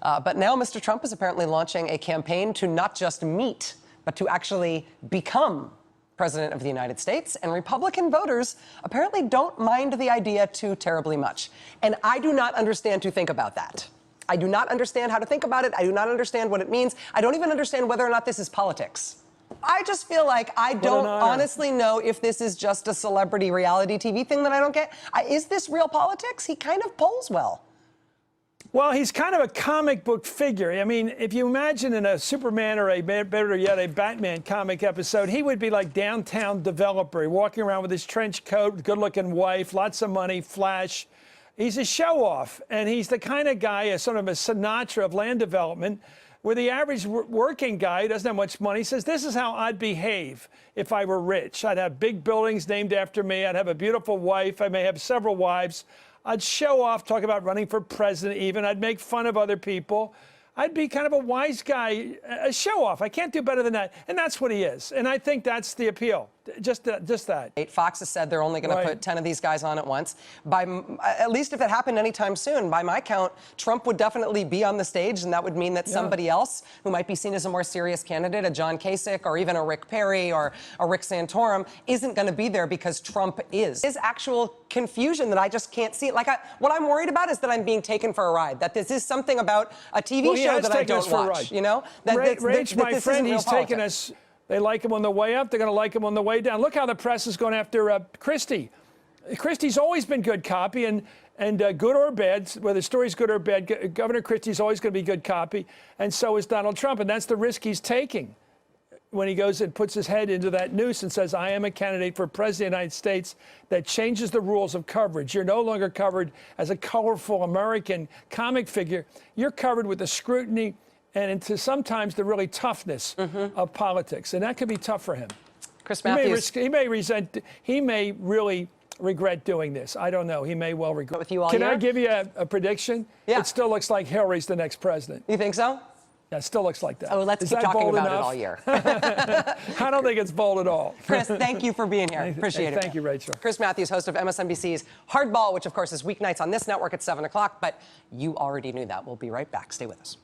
But now Mr. Trump is apparently launching a campaign to not just meet, but to actually become President of the United States. And Republican voters apparently don't mind the idea too terribly much. And I do not understand to think about that. I do not understand how to think about it. I do not understand what it means. I don't even understand whether or not this is politics. I just feel like I don't honestly know if this is just a celebrity reality TV thing that I don't get. Is this real politics? He kind of polls well. Well, he's kind of a comic book figure. I mean, if you imagine in a Superman or better yet, a Batman comic episode, he would be like downtown developer, walking around with his trench coat, good-looking wife, lots of money, flash. He's a show-off, and he's the kind of guy, a sort of a Sinatra of land development, where the average working guy who doesn't have much money says, this is how I'd behave if I were rich. I'd have big buildings named after me. I'd have a beautiful wife. I may have several wives. I'd show off, talk about running for president even. I'd make fun of other people. I'd be kind of a wise guy, a show-off. I can't do better than that. And that's what he is. And I think that's the appeal. Just that. Fox has said they're only going to put 10 of these guys on at once. At least if it happened anytime soon, by my count, Trump would definitely be on the stage, and that would mean that somebody else who might be seen as a more serious candidate, a John Kasich or even a Rick Perry or a Rick Santorum, isn't going to be there because Trump is. There's actual confusion that I just can't see. Like, what I'm worried about is that I'm being taken for a ride, that this is something about a TV show that I don't watch, you know? Rach, my friend, he's taken us. They like him on the way up. They're going to like him on the way down. Look how the press is going after Christie. Christie's always been good copy, and good or bad, whether the story's good or bad, Governor Christie's always going to be good copy, and so is Donald Trump. And that's the risk he's taking when he goes and puts his head into that noose and says, I am a candidate for president of the United States. That changes the rules of coverage. You're no longer covered as a colorful American comic figure. You're covered with the scrutiny and into sometimes the really toughness of politics. And that could be tough for him. Chris Matthews. He may really regret doing this. I don't know. He may well regret. With you all Can I give you a prediction? Yeah. It still looks like Hillary's the next president. You think so? Yeah, it still looks like that. Oh, let's keep talking about it all year. I don't think it's bold at all. Chris, thank you for being here. Appreciate it. Thank you, Rachel. Chris Matthews, host of MSNBC's Hardball, which, of course, is weeknights on this network at 7 o'clock. But you already knew that. We'll be right back. Stay with us.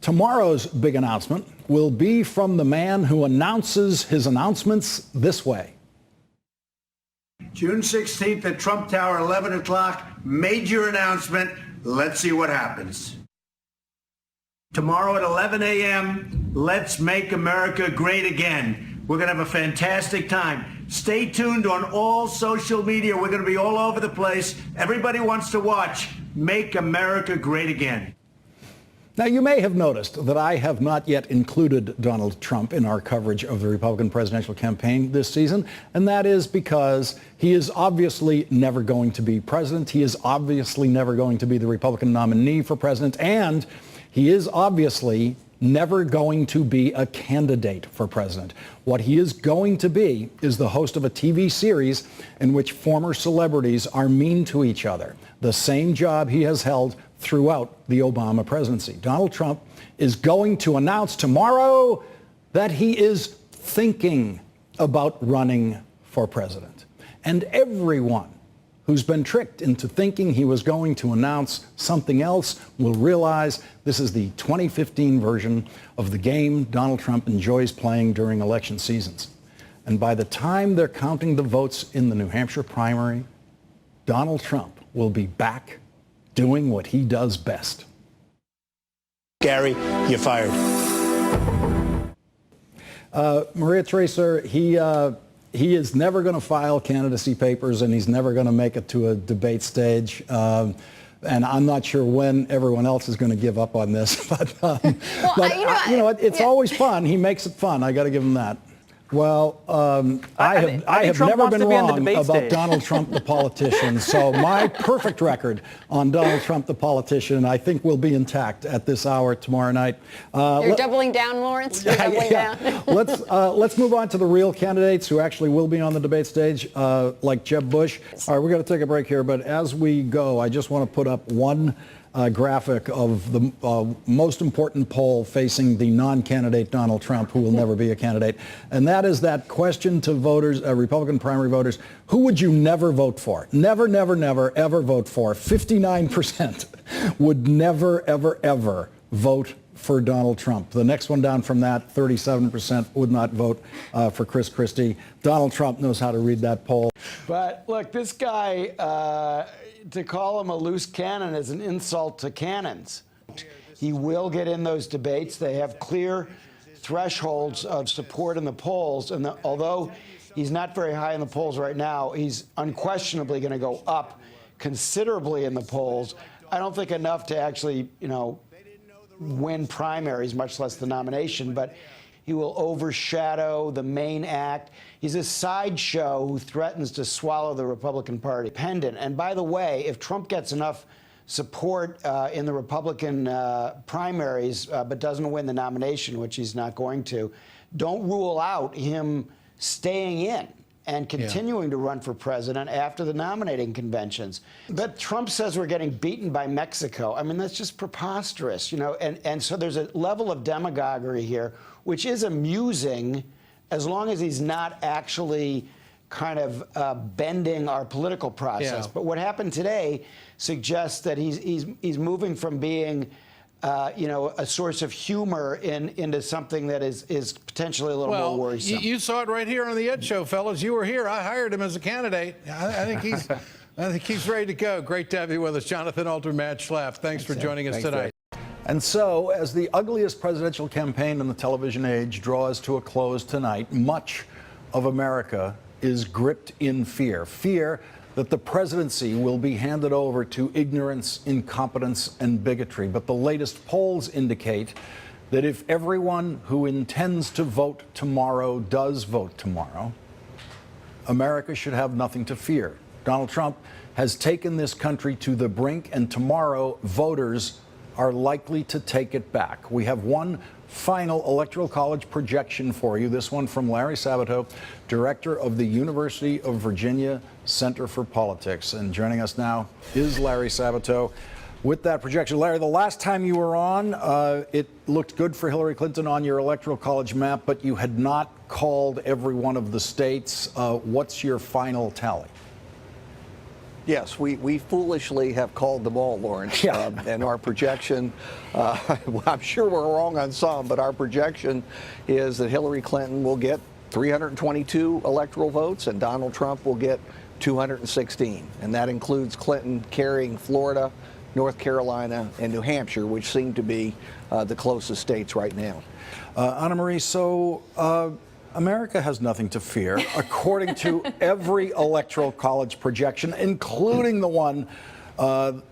Tomorrow's big announcement will be from the man who announces his announcements this way. June 16th at Trump Tower, 11 o'clock, major announcement. Let's see what happens. Tomorrow at 11 a.m., let's make America great again. We're going to have a fantastic time. Stay tuned on all social media. We're going to be all over the place. Everybody wants to watch Make America Great Again. Now, you may have noticed that I have not yet included Donald Trump in our coverage of the Republican presidential campaign this season, and that is because he is obviously never going to be president. He is obviously never going to be the Republican nominee for president, and he is obviously never going to be a candidate for president. What he is going to be is the host of a TV series in which former celebrities are mean to each other, the same job he has held throughout the Obama presidency. Donald Trump is going to announce tomorrow that he is thinking about running for president. And everyone who's been tricked into thinking he was going to announce something else will realize this is the 2015 version of the game Donald Trump enjoys playing during election seasons. And by the time they're counting the votes in the New Hampshire primary, Donald Trump will be back doing what he does best. Gary, you're fired. Maria Tracer, he is never going to file candidacy papers, and he's never going to make it to a debate stage. And I'm not sure when everyone else is going to give up on this. But, it's always fun. He makes it fun. I got to give him that. Well, I have never been wrong about Donald Trump, the politician. So my perfect record on Donald Trump, the politician, I think will be intact at this hour tomorrow night. You're doubling down, Lawrence? You're doubling down. Let's move on to the real candidates who actually will be on the debate stage, like Jeb Bush. All right, we're going to take a break here. But as we go, I just want to put up one graphic of the most important poll facing the non-candidate Donald Trump, who will never be a candidate. And that is that question to voters, Republican primary voters, who would you never vote for? Never, never, never, ever vote for. 59% would never, ever, ever vote for Donald Trump. The next one down from that, 37% would not vote for Chris Christie. Donald Trump knows how to read that poll. But look, this guy, to call him a loose cannon is an insult to cannons. He will get in those debates. They have clear thresholds of support in the polls. And although he's not very high in the polls right now, he's unquestionably going to go up considerably in the polls. I don't think enough to actually, win primaries, much less the nomination, but he will overshadow the main act. He's a sideshow who threatens to swallow the Republican Party. And by the way, if Trump gets enough support in the Republican primaries but doesn't win the nomination, which he's not going to, don't rule out him staying in and continuing to run for president after the nominating conventions. But Trump says we're getting beaten by Mexico. I mean, that's just preposterous, and so there's a level of demagoguery here, which is amusing as long as he's not actually kind of bending our political process. But what happened today suggests that he's moving from being a source of humor into something that is potentially a little more worrisome. You saw it right here on the Ed Show, fellas. You were here. I hired him as a candidate. I think he's ready to go. Great to have you with us, Jonathan Alter, Matt Schlapp. Thanks for joining us tonight. And so, as the ugliest presidential campaign in the television age draws to a close tonight, much of America is gripped in fear. Fear that the presidency will be handed over to ignorance, incompetence, and bigotry. But the latest polls indicate that if everyone who intends to vote tomorrow does vote tomorrow, America should have nothing to fear. Donald Trump has taken this country to the brink, and tomorrow voters are likely to take it back. We have one final Electoral College projection for you, this one from Larry Sabato, director of the University of Virginia Center for Politics. And joining us now is Larry Sabato with that projection. Larry, the last time you were on, it looked good for Hillary Clinton on your Electoral College map, but you had not called every one of the states. What's your final tally? Yes, we foolishly have called them all, Lawrence. And our projection, I'm sure we're wrong on some, but our projection is that Hillary Clinton will get 322 electoral votes and Donald Trump will get 216. And that includes Clinton carrying Florida, North Carolina, and New Hampshire, which seem to be the closest states right now. Anna Marie, so America has nothing to fear, according to every Electoral College projection, including the one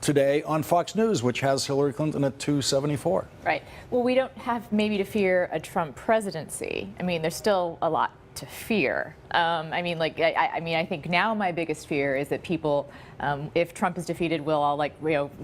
today on Fox News, which has Hillary Clinton at 274. Right. Well, we don't have maybe to fear a Trump presidency. I mean, there's still a lot to fear. I think now my biggest fear is that people, if Trump is defeated, we'll all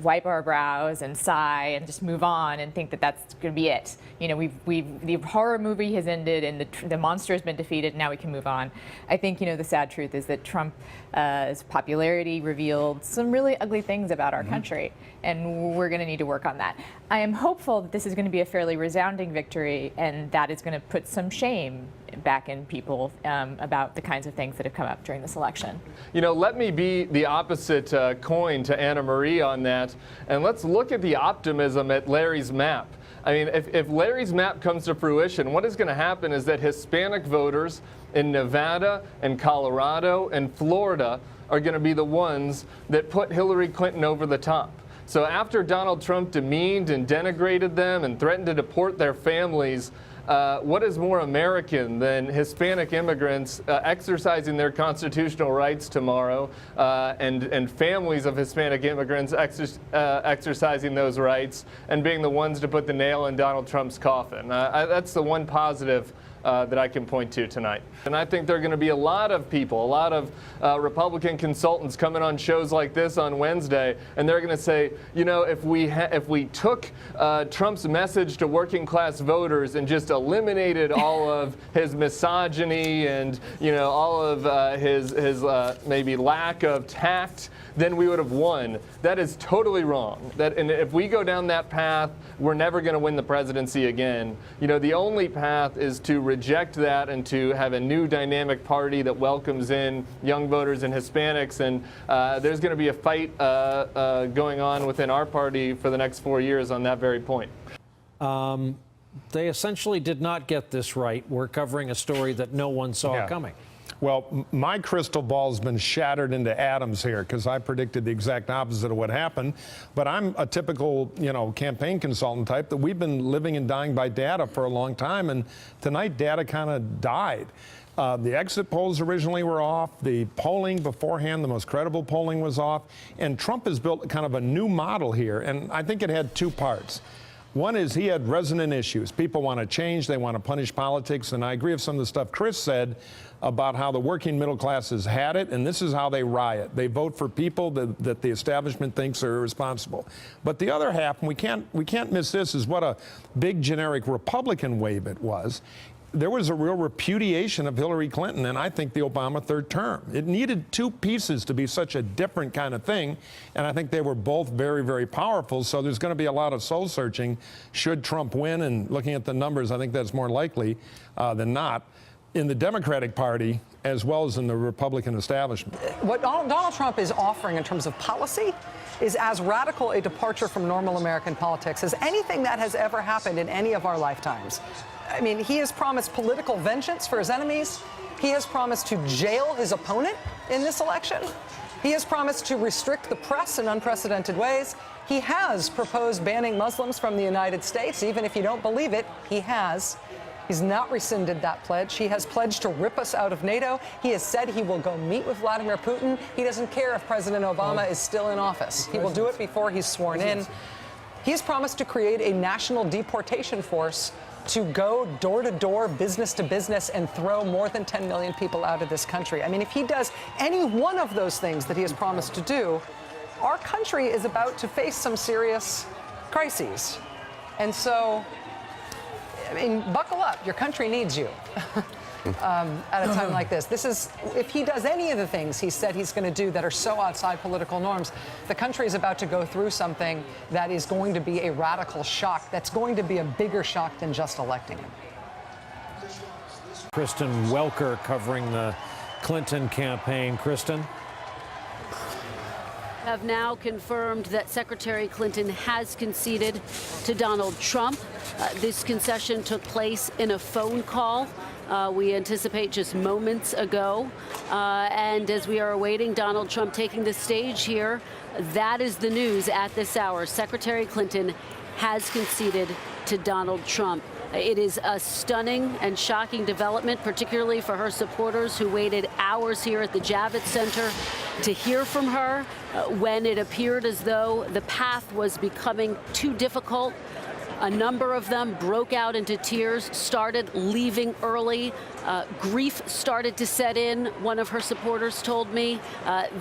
wipe our brows and sigh and just move on and think that that's going to be it. The horror movie has ended and the monster has been defeated. Now we can move on. I think the sad truth is that Trump's popularity revealed some really ugly things about our country, and we're going to need to work on that. I am hopeful that this is going to be a fairly resounding victory, and that is going to put some shame back in people about the kinds of things that have come up during this election. Let me be the opposite coin to Anna Marie on that, and let's look at the optimism at Larry's map. I mean, if Larry's map comes to fruition, what is going to happen is that Hispanic voters in Nevada and Colorado and Florida are going to be the ones that put Hillary Clinton over the top. So after Donald Trump demeaned and denigrated them and threatened to deport their families, what is more American than Hispanic immigrants exercising their constitutional rights tomorrow and families of Hispanic immigrants exercising those rights and being the ones to put the nail in Donald Trump's coffin? That's the one positive that I can point to tonight. And I think there are going to be a lot of people, a lot of Republican consultants coming on shows like this on Wednesday, and they're going to say, you know, if we took Trump's message to working class voters and just eliminated all of his misogyny and, you know, all of his maybe lack of tact, then we would have won. That is totally wrong. And if we go down that path, we're never going to win the presidency again. You know, the only path is to reject that and to have a new dynamic party that welcomes in young voters and Hispanics. And there's going to be a fight going on within our party for the next 4 years on that very point. They essentially did not get this right. We're covering a story that no one saw coming. Well, my crystal ball's been shattered into atoms here because I predicted the exact opposite of what happened. But I'm a typical, you know, campaign consultant type that we've been living and dying by data for a long time. And tonight, data kind of died. The exit polls originally were off. The polling beforehand, the most credible polling was off. And Trump has built kind of a new model here. And I think it had two parts. One is he had resonant issues. People want to change. They want to punish politics. And I agree with some of the stuff Chris said about how the working middle class has had it, and this is how they riot. They vote for people that the establishment thinks are irresponsible. But the other half, and we can't miss this, is what a big generic Republican wave it was. There was a real repudiation of Hillary Clinton and I think the Obama third term. It needed two pieces to be such a different kind of thing, and I think they were both very, very powerful. So there's going to be a lot of soul searching should Trump win, and looking at the numbers, I think that's more likely than not in the Democratic Party as well as in the Republican establishment. What Donald Trump is offering in terms of policy is as radical a departure from normal American politics as anything that has ever happened in any of our lifetimes. I mean, he has promised political vengeance for his enemies. He has promised to jail his opponent in this election. He has promised to restrict the press in unprecedented ways. He has proposed banning Muslims from the United States. Even if you don't believe it, he has. He's not rescinded that pledge. He has pledged to rip us out of NATO. He has said he will go meet with Vladimir Putin. He doesn't care if President Obama is still in office. He will do it before he's sworn in. He's promised to create a national deportation force to go door to door, business to business, and throw more than 10 million people out of this country. I mean, if he does any one of those things that he has promised to do, our country is about to face some serious crises. And so, I mean, buckle up. Your country needs you at a time like this. This is, if he does any of the things he said he's going to do that are so outside political norms, the country is about to go through something that is going to be a radical shock. That's going to be a bigger shock than just electing him. Kristen Welker covering the Clinton campaign. Kristen? Have now confirmed that Secretary Clinton has conceded to Donald Trump. This concession took place in a phone call. We anticipate just moments ago. And as we are awaiting Donald Trump taking the stage here, that is the news at this hour. Secretary Clinton has conceded to Donald Trump. It is a stunning and shocking development, particularly for her supporters who waited hours here at the Javits Center to hear from her when it appeared as though the path was becoming too difficult. A number of them broke out into tears, started leaving early. Grief started to set in, one of her supporters told me.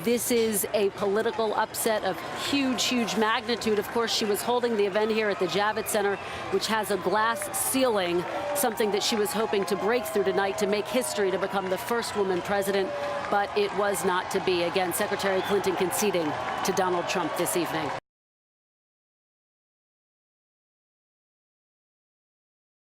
This is a political upset of huge, huge magnitude. Of course, she was holding the event here at the Javits Center, which has a glass ceiling, something that she was hoping to break through tonight to make history to become the first woman president, but it was not to be. Again, Secretary Clinton conceding to Donald Trump this evening.